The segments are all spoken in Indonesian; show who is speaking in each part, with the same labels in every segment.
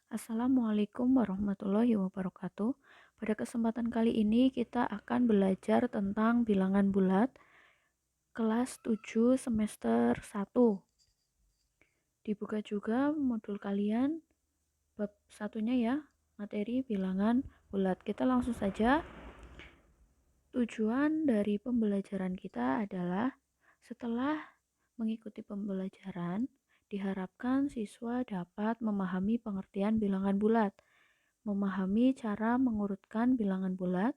Speaker 1: Assalamualaikum warahmatullahi wabarakatuh. Pada kesempatan kali ini kita akan belajar tentang bilangan bulat kelas 7 semester 1. Dibuka juga modul kalian bab satunya ya, materi bilangan bulat. Kita langsung saja. Tujuan dari pembelajaran kita adalah setelah mengikuti pembelajaran, diharapkan siswa dapat memahami pengertian bilangan bulat, memahami cara mengurutkan bilangan bulat,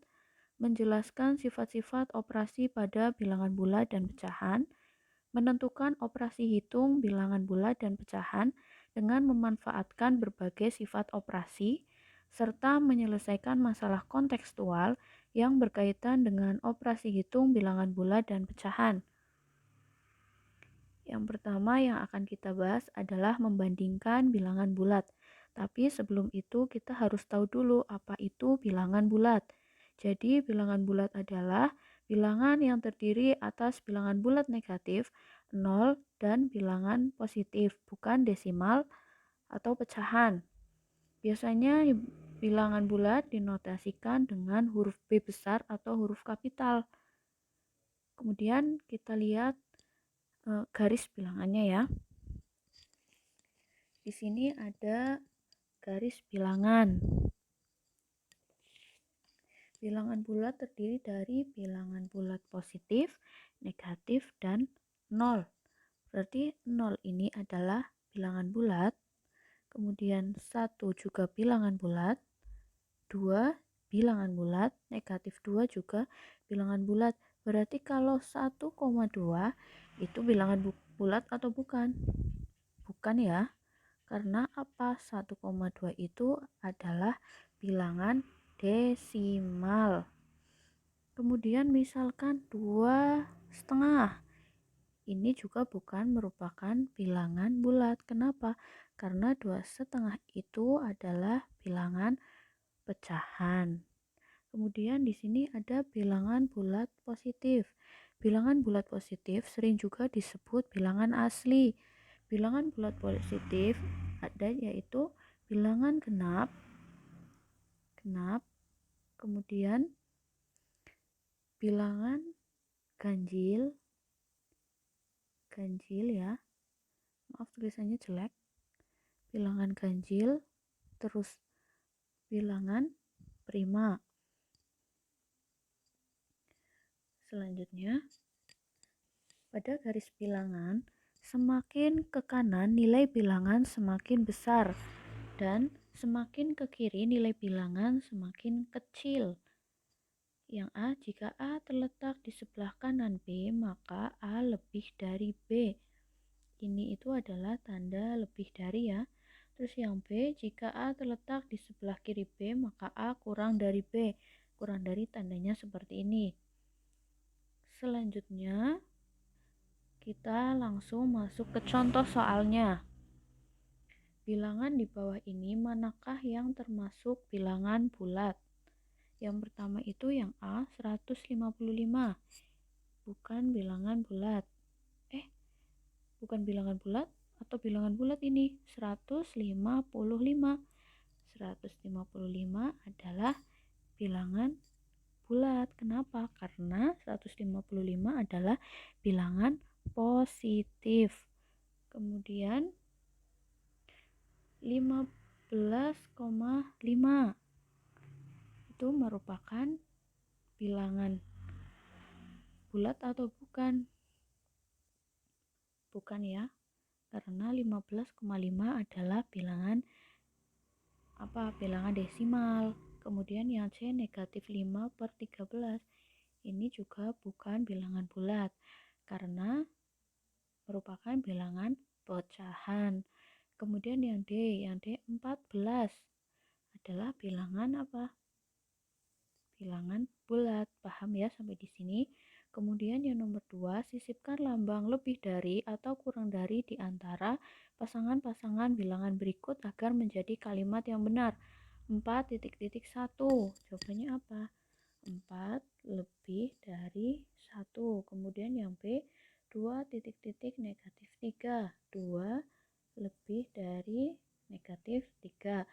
Speaker 1: menjelaskan sifat-sifat operasi pada bilangan bulat dan pecahan, menentukan operasi hitung bilangan bulat dan pecahan dengan memanfaatkan berbagai sifat operasi, serta menyelesaikan masalah kontekstual yang berkaitan dengan operasi hitung bilangan bulat dan pecahan. Yang pertama yang akan kita bahas adalah membandingkan bilangan bulat. Tapi sebelum itu kita harus tahu dulu apa itu bilangan bulat. Jadi bilangan bulat adalah bilangan yang terdiri atas bilangan bulat negatif, 0, dan bilangan positif, bukan desimal atau pecahan. Biasanya bilangan bulat dinotasikan dengan huruf B besar atau huruf kapital. Kemudian kita lihat garis bilangannya ya. Di sini ada garis bilangan. Bilangan bulat terdiri dari bilangan bulat positif, negatif, dan 0. Berarti 0 ini adalah bilangan bulat. Kemudian 1 juga bilangan bulat. 2 bilangan bulat. Negatif 2 juga bilangan bulat. Berarti kalau 1,2 itu bilangan bulat atau bukan? Bukan ya. Karena apa? 1,2 itu adalah bilangan desimal. Kemudian misalkan 2,5. Ini juga bukan merupakan bilangan bulat. Kenapa? Karena 2,5 itu adalah bilangan pecahan. Kemudian di sini ada bilangan bulat positif. Bilangan bulat positif sering juga disebut bilangan asli. Bilangan bulat positif ada yaitu bilangan genap, kemudian bilangan ganjil ya, maaf tulisannya jelek, bilangan ganjil, terus bilangan prima. Selanjutnya, pada garis bilangan, semakin ke kanan nilai bilangan semakin besar dan semakin ke kiri nilai bilangan semakin kecil. Yang A, jika A terletak di sebelah kanan B, maka A lebih dari B. Ini itu adalah tanda lebih dari ya. Terus yang B, jika A terletak di sebelah kiri B, maka A kurang dari B. Kurang dari tandanya seperti ini. Selanjutnya, kita langsung masuk ke contoh soalnya. Bilangan di bawah ini manakah yang termasuk bilangan bulat? Yang pertama itu yang A, 155. Bukan bilangan bulat. Bukan bilangan bulat atau bilangan bulat ini? 155. 155 adalah bilangan bulat. Kenapa? Karena 155 adalah bilangan positif. Kemudian 15,5 itu merupakan bilangan bulat atau bukan? Bukan ya, karena 15,5 adalah bilangan bilangan desimal. Kemudian yang C, negatif 5/13, ini juga bukan bilangan bulat karena merupakan bilangan pecahan. Kemudian yang D 14 adalah bilangan apa? Bilangan bulat. Paham ya sampai di sini? Kemudian yang nomor 2, sisipkan lambang lebih dari atau kurang dari di antara pasangan-pasangan bilangan berikut agar menjadi kalimat yang benar. 4,1. Jawabannya apa? 4 lebih dari 1. Kemudian yang B, 2 negatif 3. 2 lebih dari negatif 3.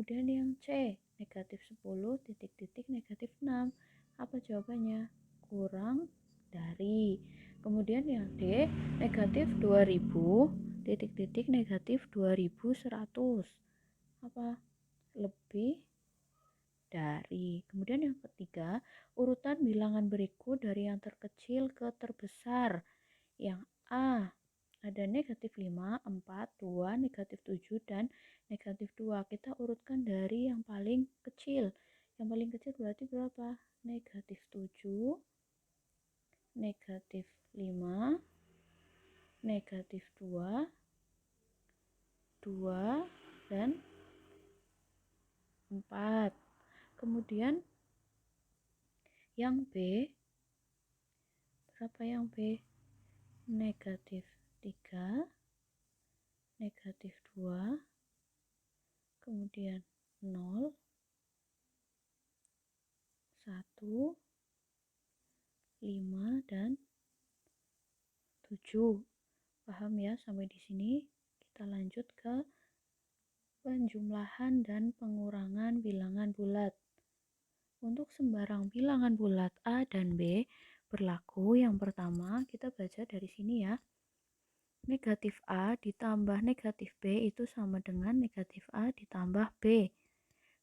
Speaker 1: Kemudian yang C, negatif 10 titik-titik negatif 6. Apa jawabannya? Kurang dari. Kemudian yang D, negatif 2000 titik-titik negatif 2100. Apa? Lebih dari. Kemudian yang ketiga, urutan bilangan berikut dari yang terkecil ke terbesar. Yang A, ada negatif 5, 4, 2, negatif 7, dan negatif 2. Kita urutkan dari yang paling kecil. Yang paling kecil berarti berapa? Negatif 7, negatif 5, negatif 2, 2, dan 4. Kemudian yang B, berapa yang B? Negatif 3, negatif 2, kemudian 0, 1, 5, dan 7. Paham ya sampai di sini? Kita lanjut ke penjumlahan dan pengurangan bilangan bulat. Untuk sembarang bilangan bulat A dan B berlaku yang pertama kita baca dari sini ya. Negatif A ditambah negatif B itu sama dengan negatif A ditambah B.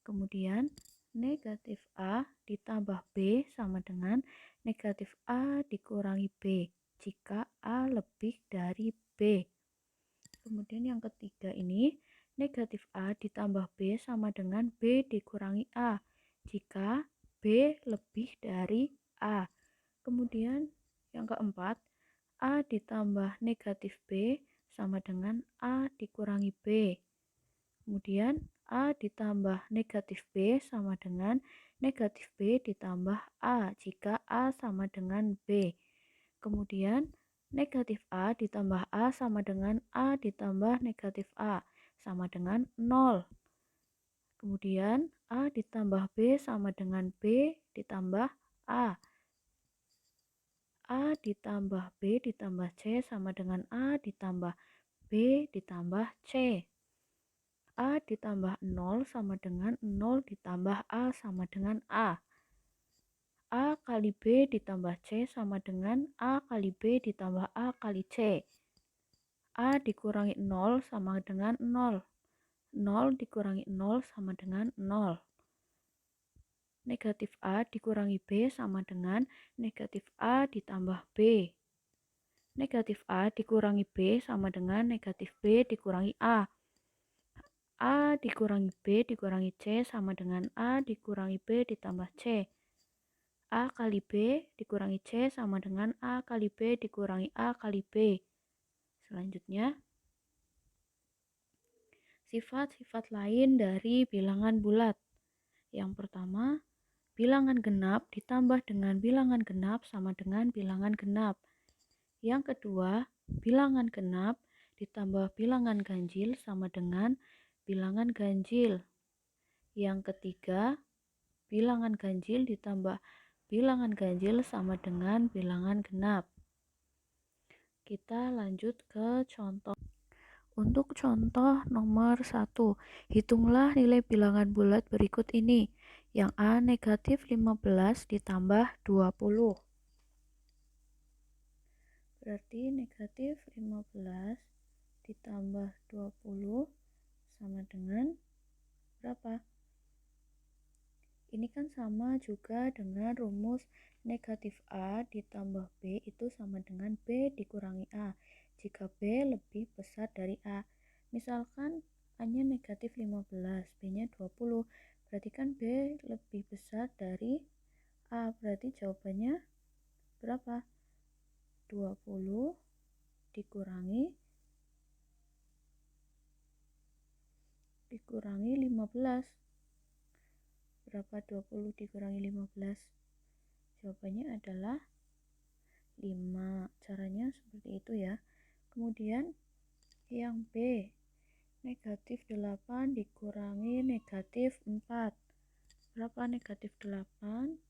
Speaker 1: Kemudian negatif A ditambah B sama dengan negatif A dikurangi B jika A lebih dari B. Kemudian yang ketiga ini negatif A ditambah B sama dengan B dikurangi A jika B lebih dari A. Kemudian yang keempat, A ditambah negatif B sama dengan A dikurangi B. Kemudian A ditambah negatif B sama dengan negatif B ditambah A jika A sama dengan B. Kemudian negatif A ditambah A sama dengan A ditambah negatif A sama dengan 0. Kemudian A ditambah B sama dengan B ditambah A. A ditambah B ditambah C sama dengan A ditambah B ditambah C. A ditambah 0 sama dengan 0 ditambah A sama dengan A. A kali B ditambah C sama dengan A kali B ditambah A kali C. A dikurangi 0 sama dengan 0. 0 dikurangi 0 sama dengan 0. Negatif A dikurangi B sama dengan negatif A ditambah B. Negatif A dikurangi B sama dengan negatif B dikurangi A. A dikurangi B dikurangi C sama dengan A dikurangi B ditambah C. A kali B dikurangi C sama dengan A kali B dikurangi A kali B. Selanjutnya, sifat-sifat lain dari bilangan bulat. Yang pertama, bilangan genap ditambah dengan bilangan genap sama dengan bilangan genap. Yang kedua, bilangan genap ditambah bilangan ganjil sama dengan bilangan ganjil. Yang ketiga, bilangan ganjil ditambah bilangan ganjil sama dengan bilangan genap. Kita lanjut ke contoh. Untuk contoh nomor 1, hitunglah nilai bilangan bulat berikut ini. Yang A negatif 15 ditambah 20. Berarti negatif 15 ditambah 20 sama dengan berapa? Ini kan sama juga dengan rumus negatif A ditambah B itu sama dengan B dikurangi A jika B lebih besar dari A. Misalkan A-nya negatif 15, B-nya 20, berarti kan B lebih besar dari A, berarti jawabannya berapa? 20 dikurangi 15. Berapa 20 dikurangi 15? Jawabannya adalah 5. Caranya seperti itu ya. Kemudian yang B, negatif 8 dikurangi negatif 4. Berapa negatif 8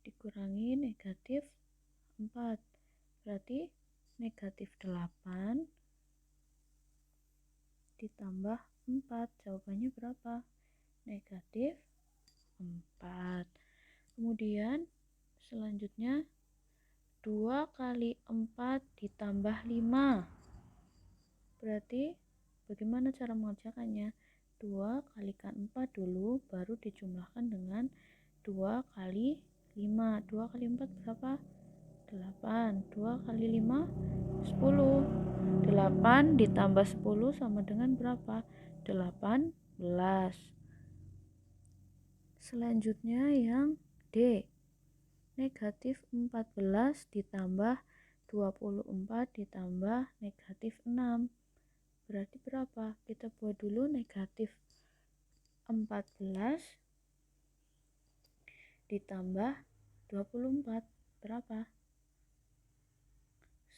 Speaker 1: dikurangi negatif 4? Berarti negatif 8 ditambah 4. Jawabannya berapa? negatif 4. Kemudian selanjutnya 2 kali 4 ditambah 5. Berarti bagaimana cara mengerjakannya? 2 kalikan 4 dulu, baru dijumlahkan dengan 2 kali 5. 2 kali 4 berapa? 8. 2 kali 5 10. 8 ditambah 10 sama dengan berapa? 18. Selanjutnya yang D. Negatif 14 ditambah 24 ditambah negatif 6. Berarti berapa? Kita buat dulu negatif 14 ditambah 24. Berapa?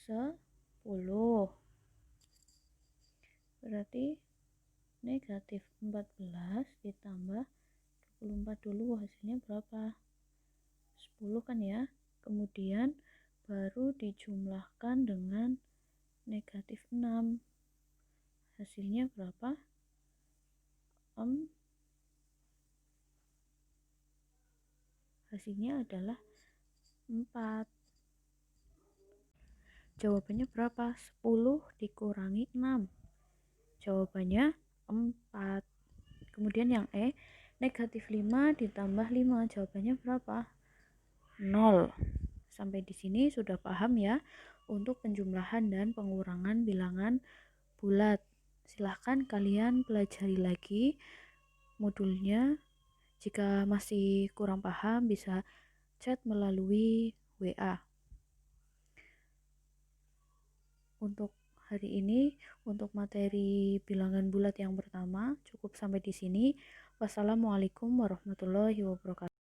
Speaker 1: 10. Berarti negatif 14 ditambah 24 dulu, hasilnya berapa? 10 kan ya. Kemudian baru dijumlahkan dengan negatif 6. Hasilnya berapa? Hasilnya adalah 4. Jawabannya berapa? 10 dikurangi 6. Jawabannya 4. Kemudian yang E, negatif 5 ditambah 5. Jawabannya berapa? 0. Sampai di sini sudah paham ya untuk penjumlahan dan pengurangan bilangan bulat. Silahkan kalian pelajari lagi modulnya. Jika masih kurang paham bisa chat melalui WA. Untuk hari ini, untuk materi bilangan bulat yang pertama cukup sampai di sini. Wassalamualaikum warahmatullahi wabarakatuh.